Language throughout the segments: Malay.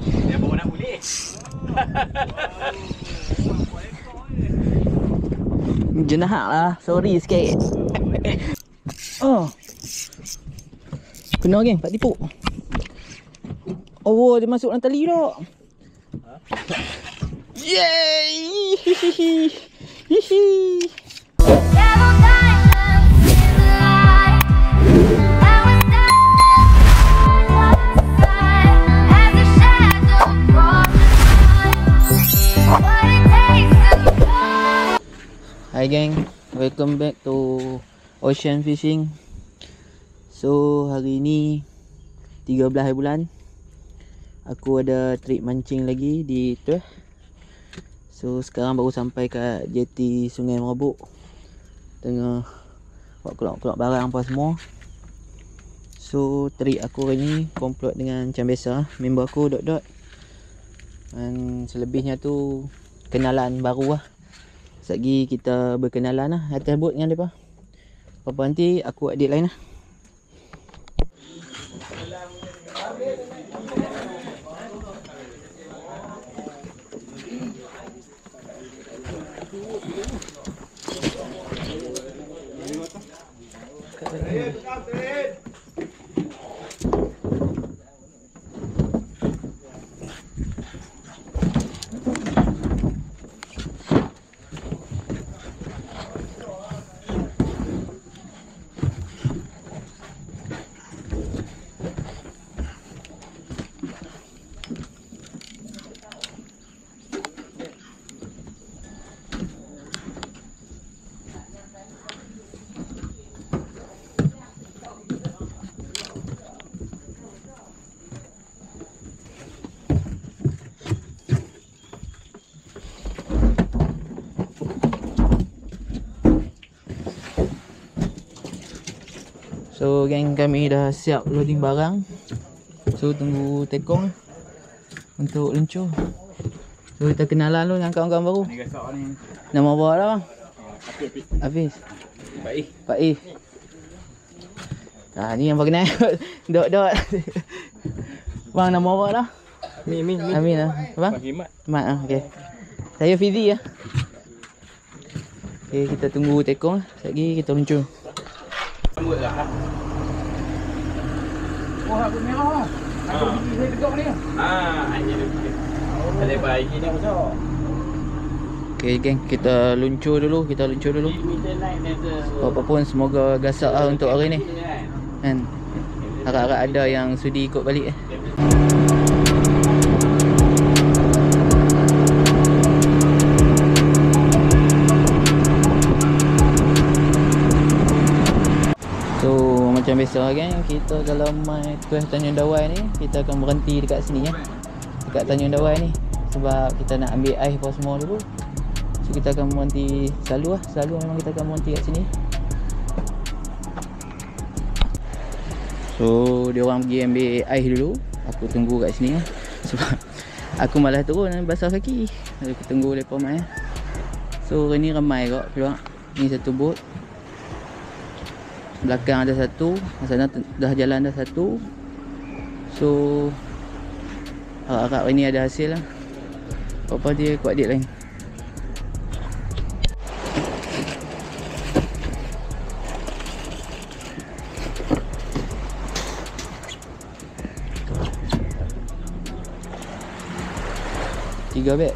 Dia bawa nak boleh. Jenahak lah, sorry sikit. Oh, kena geng, tak tipu. Oh, dia masuk dalam tali dah. Yeay! Hihi. Hi gang, welcome back to Ocean Fishing. So hari ni 13 hari bulan, aku ada trip mancing lagi di tu. So sekarang baru sampai kat jeti Sungai Merabuk, tengah buat kelak-kelak barang apa semua. So trip aku hari ni komplot dengan macam biasa, member aku Dot-Dot. Dan selebihnya tu kenalan baru lah. Sekejap kita berkenalan lah atas boat dengan mereka. Apa nanti aku adik lain lah. So geng, kami dah siap loading barang. So tunggu tekong untuk luncur. So kita kenalan dulu dengan kawan-kawan baru. Ni gasak ni. Nama apa dah bang? Hafiz. Pak If. Ah ni yang berkenal. Dot. Bang nama apa dah? Amin lah. Bang? Mat ah, okey. Saya Fizi ya. Okey, kita tunggu tekong lah. Sekejap lagi kita luncur. Sambut lah. Oh, aku merah lah. Aku gigi saya tegak ni. Ini dia. Ada baik ni masuk. Okey geng, kita luncur dulu. Apa pun semoga gasak lah untuk hari ni. Kan? Harap-harap ada yang sudi ikut balik . Macam biasa kan, kita kalau mai Tuas Tanjung Dawai ni, kita akan berhenti dekat sini ya. Dekat Tanjung Dawai ni sebab kita nak ambil air apa semua dulu. So kita akan berhenti selalu memang kita akan berhenti kat sini. So dia orang pergi ambil air dulu, aku tunggu kat sini ya. Sebab aku malas turun basah kaki. Aku tunggu depa mai. So hari ni ramai kok keluar. Ni satu bot. Belakang ada satu, sana dah jalan dah satu. So harap-harap ini ada hasil lah. Apa dia kuat adik lain. Tiga beg.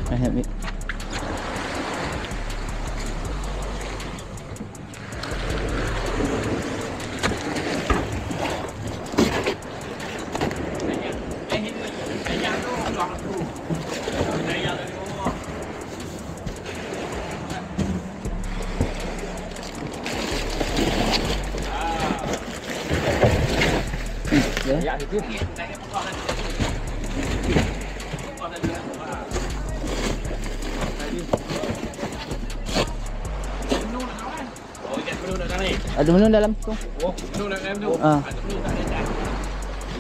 Ambil. Ya, itu. Ada menu dalam tu. Oh, menu dalam tu. Ah. Ada menu tak ada dah.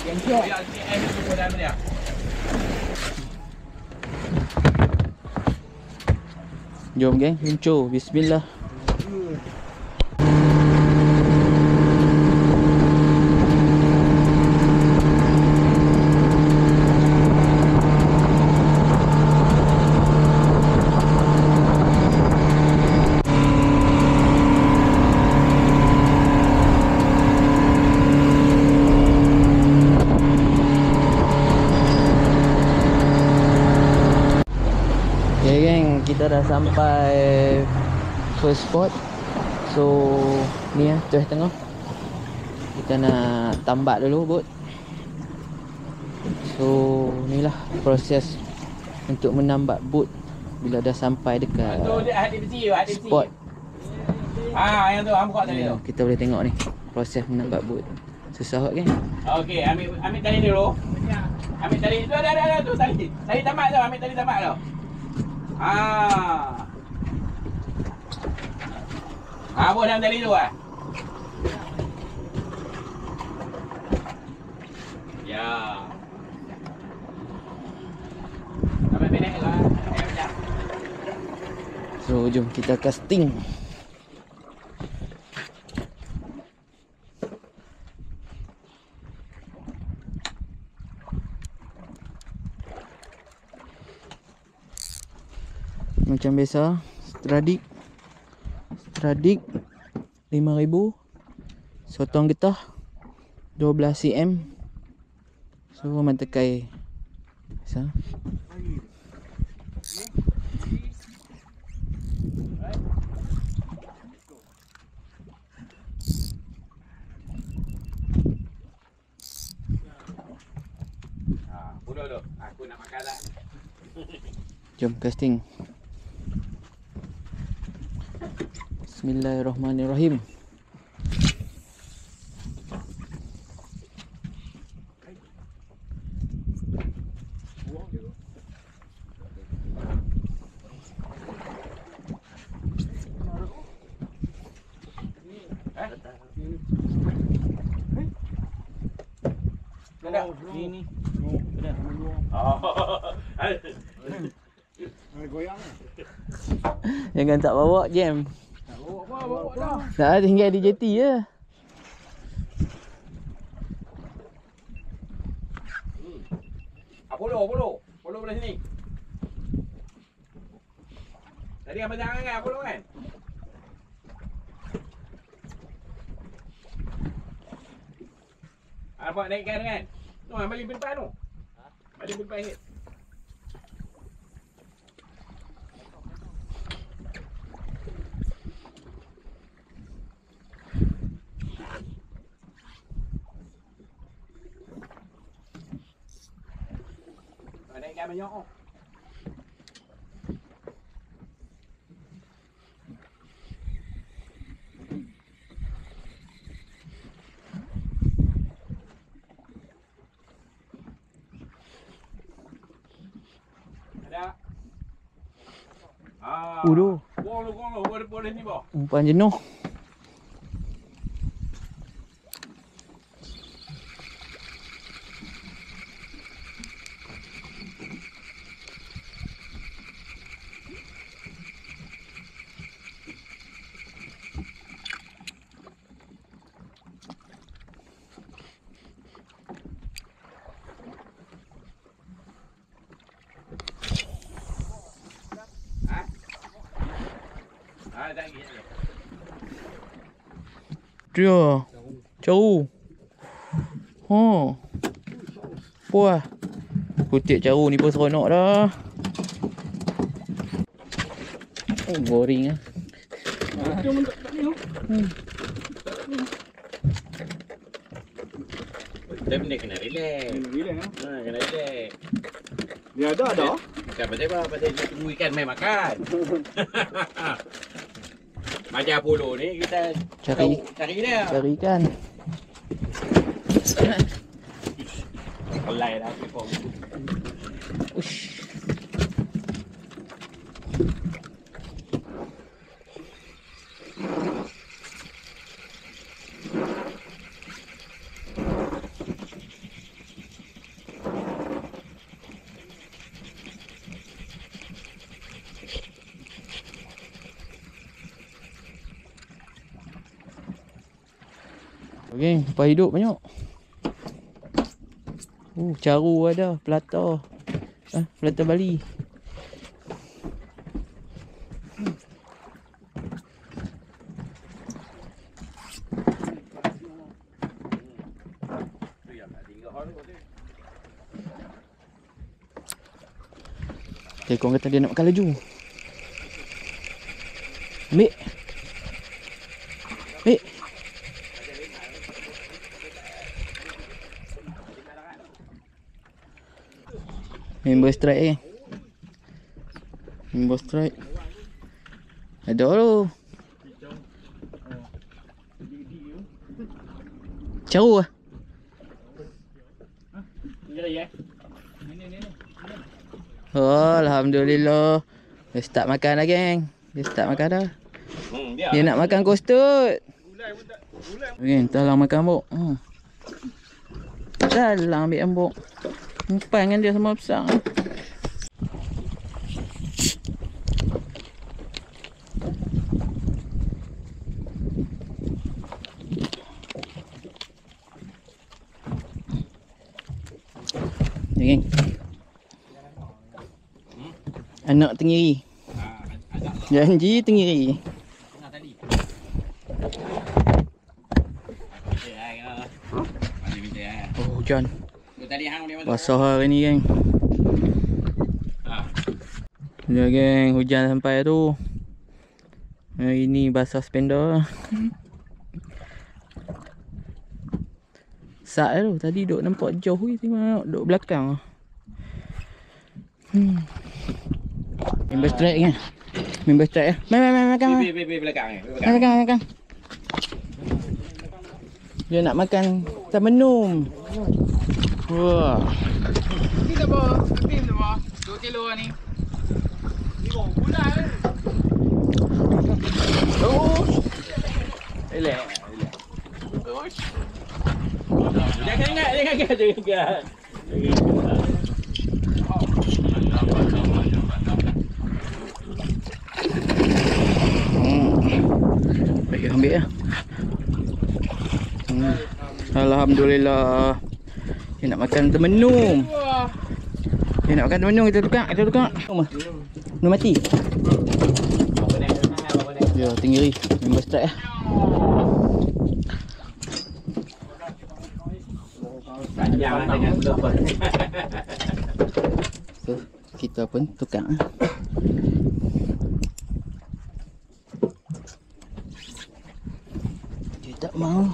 Yang tu ya, air tu dalam dia. Jom geng, luncur. Bismillah. kita dah sampai first spot. So ni lah tuas tengah. Kita nak tambak dulu bot. So ni lah proses untuk menambak bot bila dah sampai dekat spot. Yang tu hang buka tadi tu. Kita boleh tengok ni proses menambak bot. Susah kan? Okey, ambil tali dulu. Ambil tali tu, ada tu tali. Tali tamat tu, ambil tali tamat tu. Buat dalam tali tu ah. Ya. Sampai pendek ke lah. So jom kita casting. Macam biasa, Stradik 5,000, sotong getah 12 cm. So mantekai biasa. Dulu aku nak makan lah. Jom casting. Bismillahirrahmanirrahim. Ini. Goyang. Jangan tak bawa jam. Bawa dah. Dah tinggal di jeti je. Apollo belah sini. Tadi apa jangan kan Apollo kan? Apa naikkan kan? Tu balik depan tu. Balik depan ni. Naikkan banyak oh. Udah. Boleh ni bah. Umpan jenuh. Dia caru. Puas. Kutip caru ni pun seronok dah. Boring ah. Dia kena relax. Kena relax. Dia ada. Bukan pasal apa? Pasal dia tunggu ikan main makan. Macam Apollo ni kita Cari dia. Cari ikan. Pelai dah aku kau. Ush. Okey, upah hidup banyak. Caru ada, pelata. Pelata Bali. Tekong kata dia nak makan laju. Ambil. Ambil. Member strike eh. Member strike. Ada tu. Caru ah. Oh, alhamdulillah. Dia start makan dah geng. Dia start makan dah. Dia nak makan kostut. Geng, entahlah makan bok. Dalam ambil ambok. Umpan dengan dia sama besar. Geng. Anak tengiri. Janji tengiri. Oh, hujan. Basah hari ni geng. Ya geng, hujan sampai tu. Hari ni basah spender. Sak tu tadi duk nampak jauh ni, tengok duk belakang. Member strike kan? Member strike ah. Main makan. Belakang ni. Makan. Dia nak makan termenum. Wah. Ni dah bawa, tim dah bawa. 2 kilo ni. Ni kau bulan. Oh. Elak. Oh. Jangan ingat. Baik, ambil ya. Alhamdulillah. Dia nak makan termenung. Dia nak makan termenung, kita tukar. Menung mati. Ya, tinggi. Member strike ya. Panjang dengan lepas. So, kita pun tukar. Dia tak mau.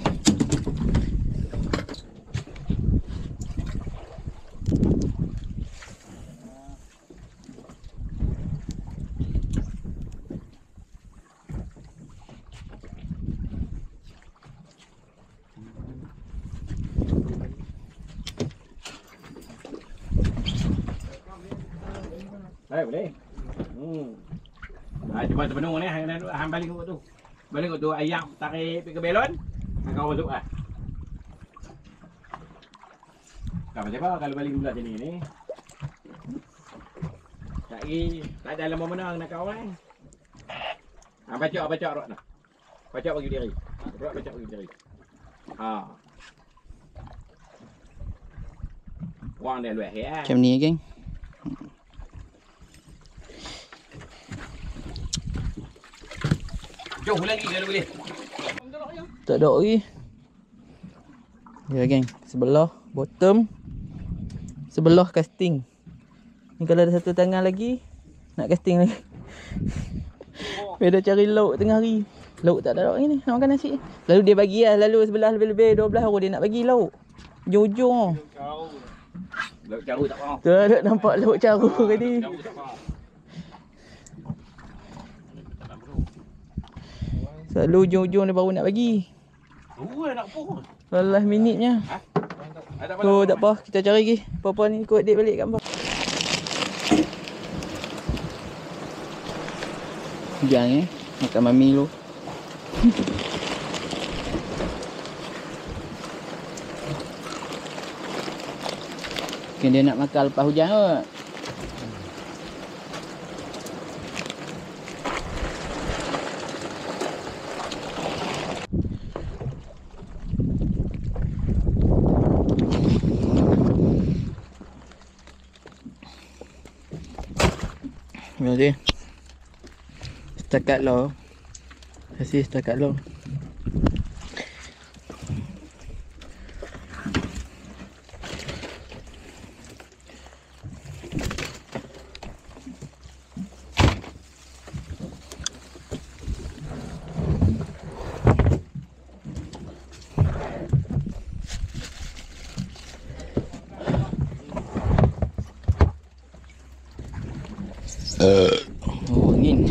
Boleh. Cuma terpenuh ni, hang balik kot tu. Balik kot tu ayam tarik pergi ke belon. Hang kau masuk ah. Kau macam apa kalau balik pula macam ni? Tak ada lama menang nak kau kan. Hang baca rot nah. Baca bagi diri. Rot baca bagi diri. Wang dia luat he. Macam ni geng. Jauh lagi kalau boleh. Tak ada lagi. Ya geng, sebelah bottom, sebelah casting. Ni kalau ada satu tangan lagi nak casting lagi. Beda cari lauk tengah hari. Lauk tak ada lauk ni, nak makan nasi. Lalu dia bagi lah, lalu sebelah lebih-lebih 12 orang dia nak bagi lauk. Ujung-ujung. Lauk caru tak faham. Tu ada nampak lauk caru tadi. Selalu ujung-ujung dia baru nak bagi. Nak pun. Lelah minitnya. Tu tak apa, kita cari lagi. Apa-apa ni ikut dek balik kat bawah. Hujan makan mami lu. Mungkin dia nak makan lepas hujan kot. Terima kasih. Setakat lo. Kasih setakat lo. Oh, angin.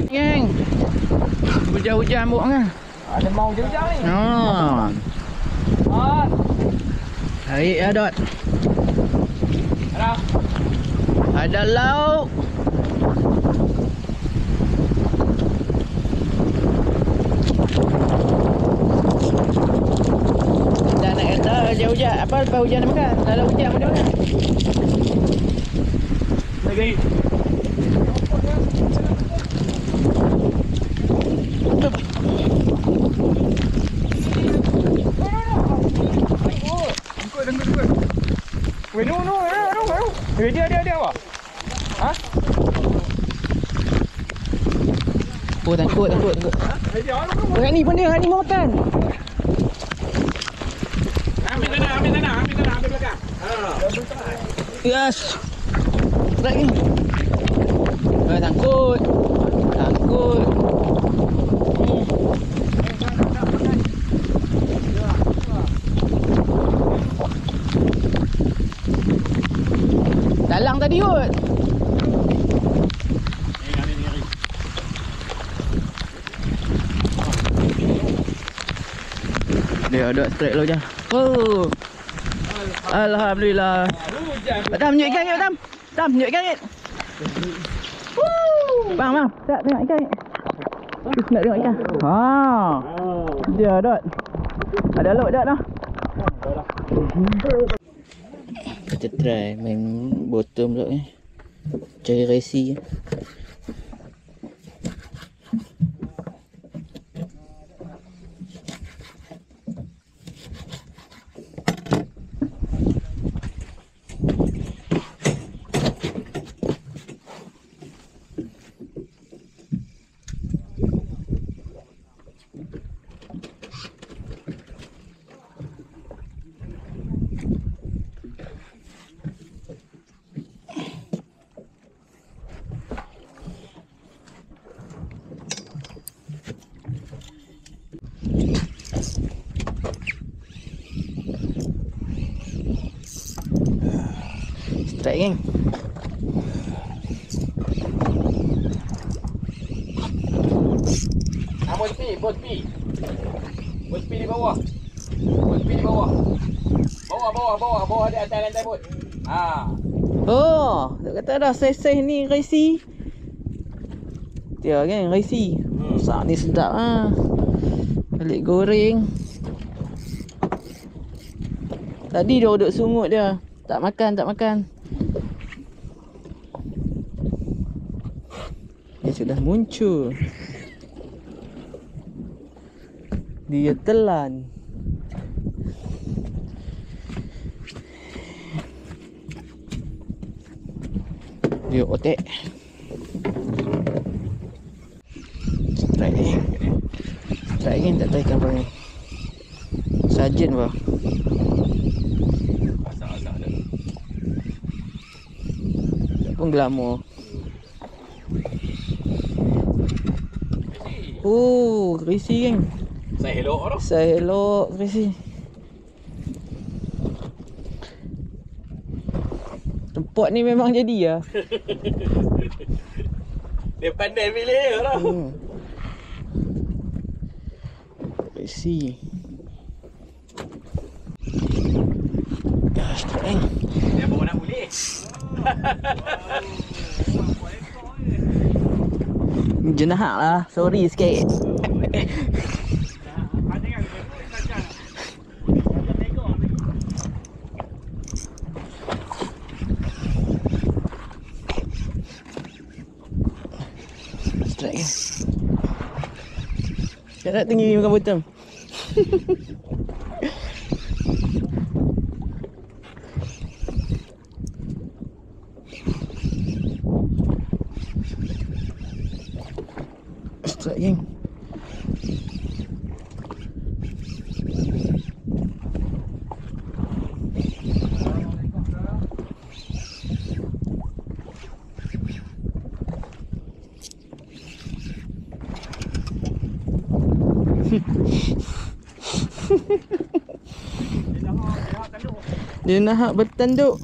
Geng. Hujan-hujan buk kan. Ada mau hujan ni. Tarik ya, Dot. Ada. Ada lauk. Dah nak kata hujan-hujan. Apa lepas hujan nak makan? Dah ada hujan pun dia makan. Lagi. Weh, no. Dia apa? Ha? Oh, takut. Oh, yang ni pun dia. Yang ni mau makan. Ambil tanah, ambil belakang. Yes. Strike ni. Takut. Dalang tadi kot. Dia ada strike lo je. Oh. Alhamdulillah. Tam tunjuk ikan ni, Tam tunjuk ikan ni. Bang. Tak tengok ikan ni. Nak tengok ikan. Dia Dot. Ada lot Dot dah. Kita try main bottom pula ni. Cari resi. Strike geng. Bot pi di bawah. Bawah di atas lantai bot. Oh, tak kata dah saiz-saiz ni resi. Dia geng resi. Masak ni sedap Balik goreng. Tadi dia duduk sungut dia. Tak makan. Dia sudah muncul. Dia telan. Dia otek. Strike ni tak tahu ikan apa ni. Sarjen apa? Asak dah. Pun glamour. Oh, resi geng. Saya elok tu. Saya elok resi. Tempat ni memang jadi ya. Dia pandai pilih lah. Resi. Gosh, keren. Dia bawa nak boleh. Jenahak lah. Sorry sikit. Strike kan. Saya nak tinggi makan bottom. Strike geng. Dia nak bertanduk.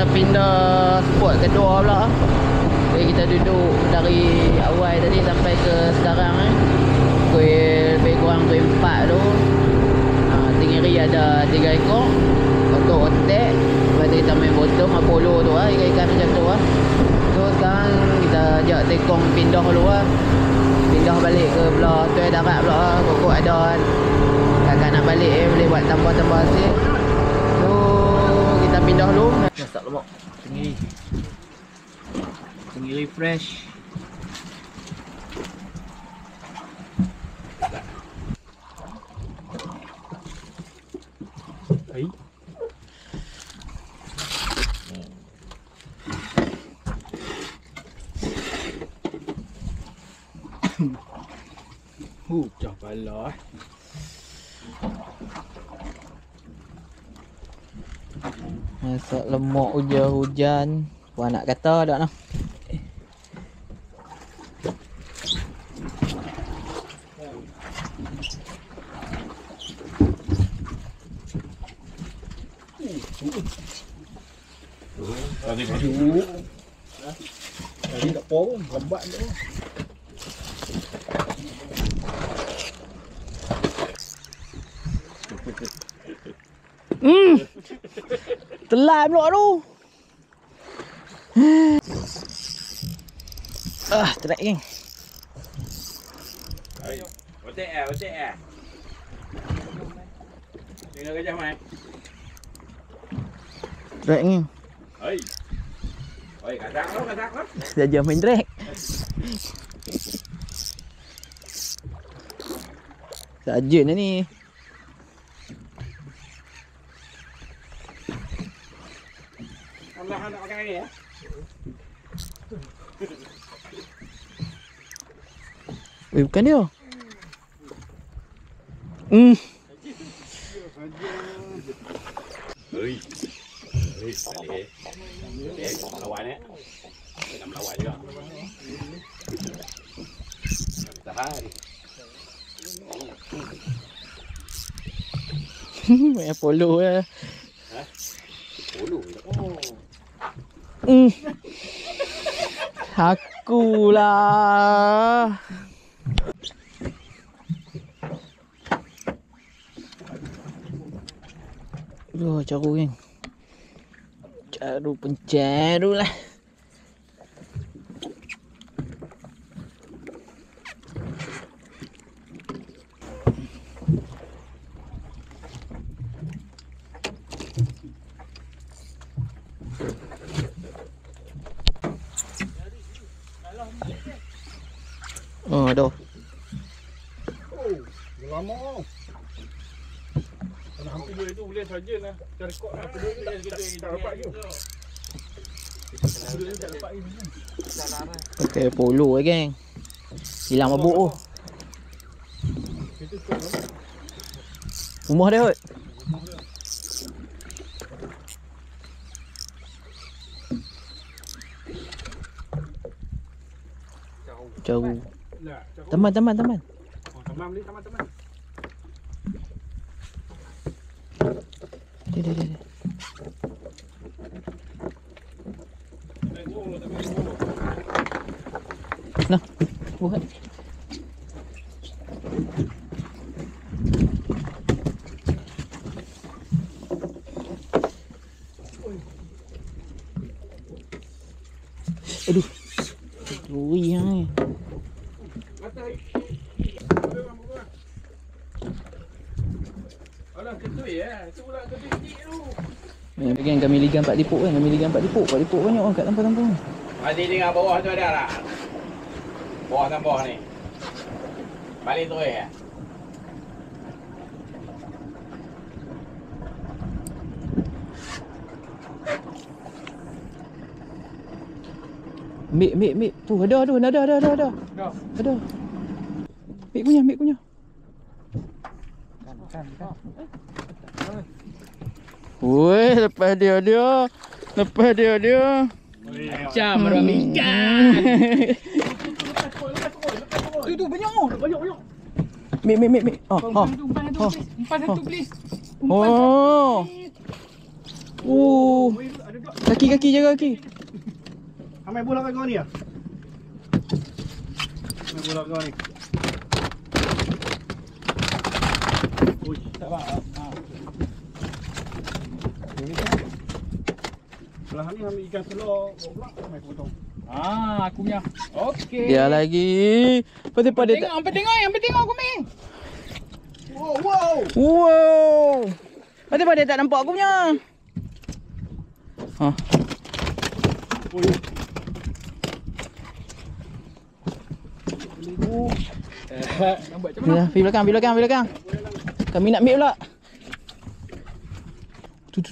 kita pindah spot kedua pula. Jadi kita duduk dari awal tadi sampai ke sekarang lebih kurang pukul 4 tu. Tingiri ada 3 ekor. Untuk otek. Lepas tu kita main bottom Apollo tu lah, ikan-ikan macam tu lah. So sekarang kita ajak tekong pindah dulu lah. Pindah balik ke belah tu darat pula lah. Kokok ada kan. Kakak nak balik boleh buat tambah-tambah hasil. So kita pindah dulu. Masak lemak Tingiri. Tingiri fresh. Hai. Pecah pala Masak lemak hujan-hujan. Puan nak kata tak nak? Tadi duduk. Tadi tak pun, lambat tu. Telan pula tu. Terak geng. Otek. Tengok kejap mai. Terak geng. Oi. Oi, kasak lu. Saja main drag. Saja ni. Allah nak makan lagi ya. Bukan dia. Oi. Boleh. Lawan ni. Kita melawan juga. Tahan. Main Apollo ya. Polo. Akulah. Caru geng. Caru pencaru lah. Aduh. Oh, lama. Kalau hampir 2 itu boleh saja lah. Kita rekod lah. Tak dapat je. Tak dapat je. Pakai Apollo geng. Hilang mabuk tu. Rumah dia kot. Jauh. Teman. Oh, teman boleh, teman. Dia. Nah, buat. Aduh. Ui hai. Alah, ketui ya. Tu pula ketui tu. Ni bagian kami ligan 4 tipuk kan. Kami ligan 4 tipuk. 4 tipuk banyak orang kat tampang-tampang. Mati dengan bawah tu ada tak? Bawah tambah ni. Balik terus ya. Mik. Tu ada. Ada. Mik punya. Kan. Woi, lepas dia. Macam orang ikan. Tu banyak. Mik. Empat satu please. Oh. Ada 2. Kaki jaga kaki. Ambil bola kat kau ni ah. Ambil bola kat kau ni. Oi, tak apa. Belah ni ambil ikan telur, pula ambil potong. Aku punya. Okey. Dia lagi. Pada Sampai tengok aku ni. Wow. Kenapa dia tak nampak aku punya? Ha. Oi. Nampak macam mana? Ya, pergi belakang. Kami nak ambil pula. Tu.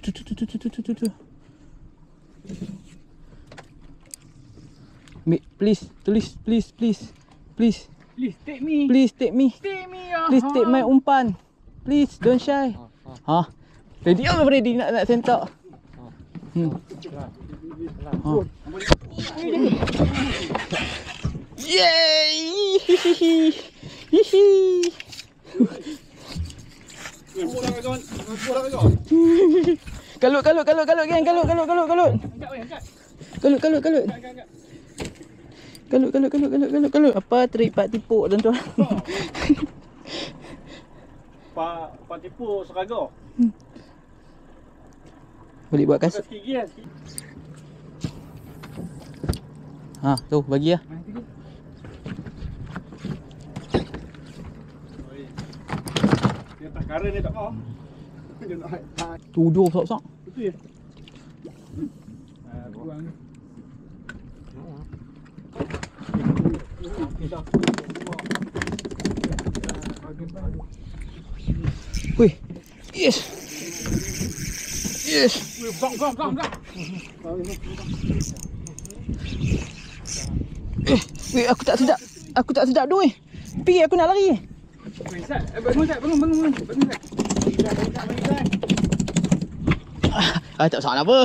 Ambil, please. Please take me. Please take me. Take me. Please take my umpan. Please don't shy. Ha. Ready nak sentak. Ha. Yay! Bola kat kau. Kalut geng, kalut. Kalut. Apa trik pak tipuk tuan-tuan? Pak tipu seraga. Boleh buat kasut. Sikit gigi kan. Ha, tu bagi lah. Dia tak karen dia tak mau. Dia nak Tujuh sok-sok. itu je. Buang ni. Wih. Yes. Gong. Weh, aku tak sedap tu weh. Pergi aku nak lari. Bangun Sat. Tak salah pun.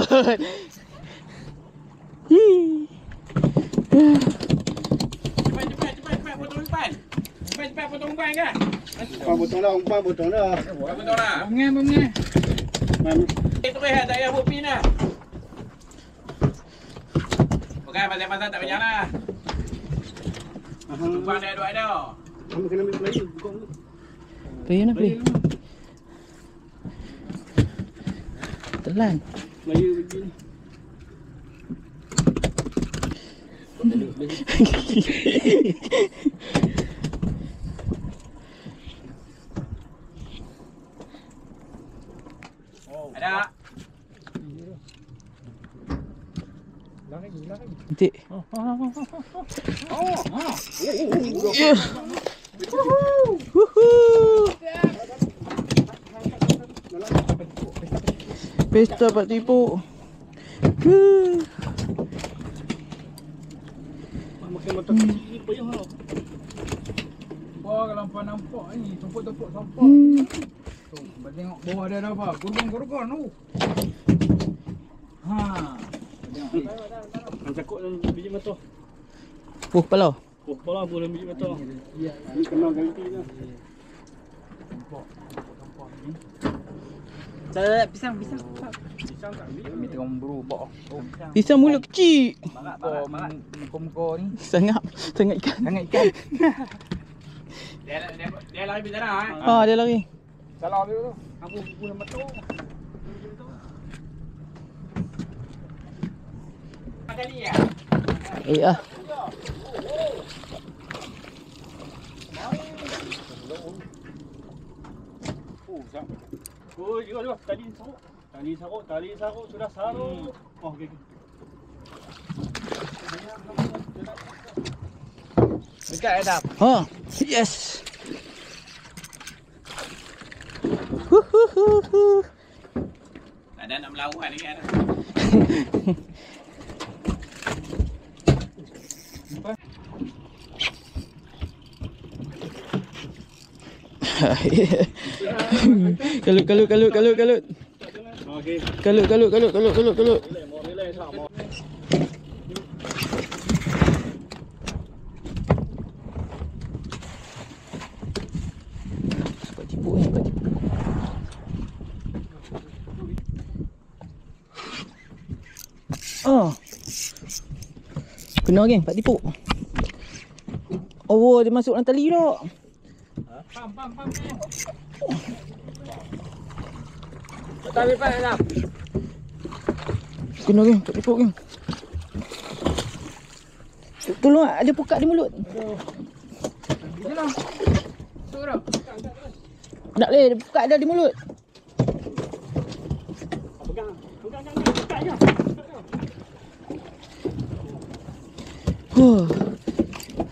Cepat potong umpan. Cepat potong umpan kan? Umpan potong dah. Potong lah. Bangun. Itu tak payah buat pin lah. Bukan pasal tak payah lah. Umpan dah ada. Kamu kena ambil player. Play na play. Telan. Player begini. Ada. Nanti. Yeah. Woohoo. Pesta pak tipu. Makan mata kecil payah lah. Wah, kalau nampak ni, tumpuk-tumpuk sampah. Tu, tengok bawah dia ada apa? Kurban tu. Ha. Yang cakap dalam biji mata. Kepala. Oh, kepala pun dalam biji mata. Ni kena ganti lah. Sampah ni. Tak pisang. Pisang tak ambil. Ambil terang bro, bak. Pisang mulut kecil. Muka ni. Sangat ikan. Sangat ikan. Dia lari pergi sana Dia lari. Salah dia tu. Aku guna mata. Makan ni ya. Oh, juga. Tali saruk. Sudah saruk. Oh, okey. Dekat ada. Yes. Ada nak melawan ni kan. Kalut. Okey. Kalut. Mau relax tak? Mau. Pak tipu ni. Kena geng, pak tipu. Oh, dia masuk dalam tali dah. Pam. Tapi pak nak. Kena geng, pak tipu geng. Tolong ada pukat di mulut. Dia lah. Masuk dah. Tak boleh, ada pukat ada di mulut. Pegang je.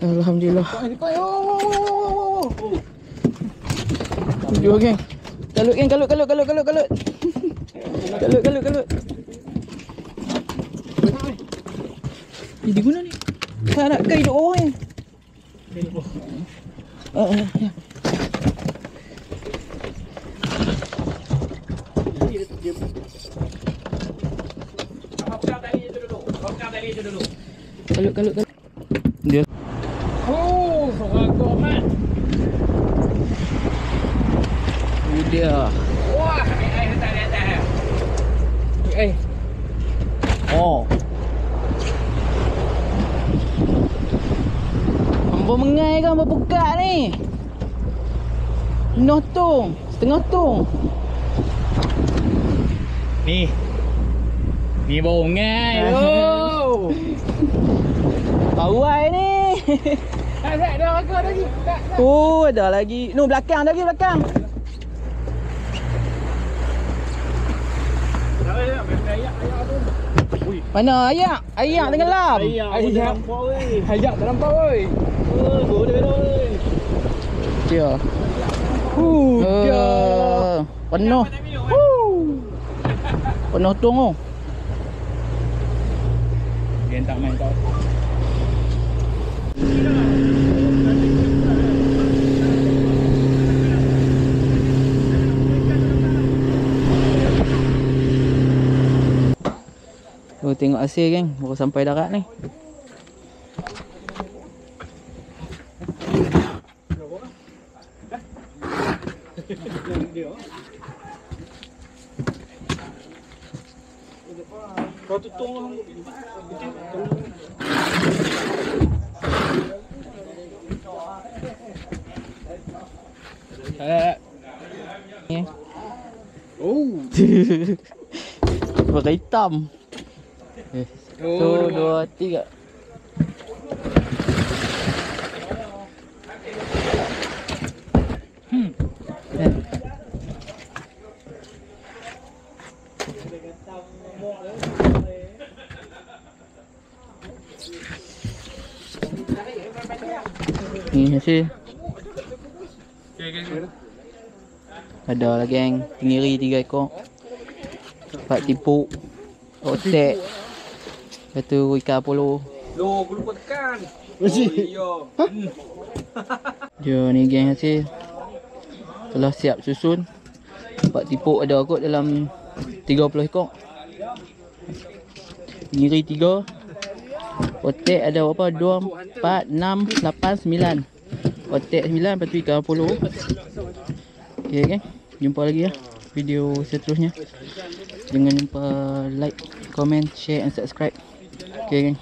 Alhamdulillah. Jom geng. Kalut geng, kalut. Kalut. Ni diguna ni. Tak nak kai duk bawah ni. Ya. Kalut. Dia. Oh, sorago mat. Dia. Wah, air tak ada. Oh. Hamba mengai kan berpukat ni. Setengah tong. Ni bongai. Oh. Kawai ni. Tak ada aku lagi. Tak. Oh, ada lagi. No, belakang. Mana ayak? Ayak tenggelam. Ayak nampak weh. Ajak tak nampak oi. Gua dia weh. Dia. Dia. Penuh. Penuh tong oh. Dia tak main kau. Oh, tengok hasil geng, baru sampai darat ni. Kau tutung Ni. Oh. Warna hitam. 1, 2, 3. Ni hasil. Ada lah geng, tenggiri 3 ekor. Pak tipu. Otek. Lepas tu ikan polo. Loh, aku lupa tekan. Dia ni geng hasil. Telah siap susun. Pak tipu ada kot dalam 30 ekor. Tenggiri 3. Otek ada berapa? 2, 4, 6, 8, 9. Otek 9, lepas tu ikan polo. Okay geng, jumpa lagi ya video seterusnya. Jangan lupa like, comment, share and subscribe. Okay geng.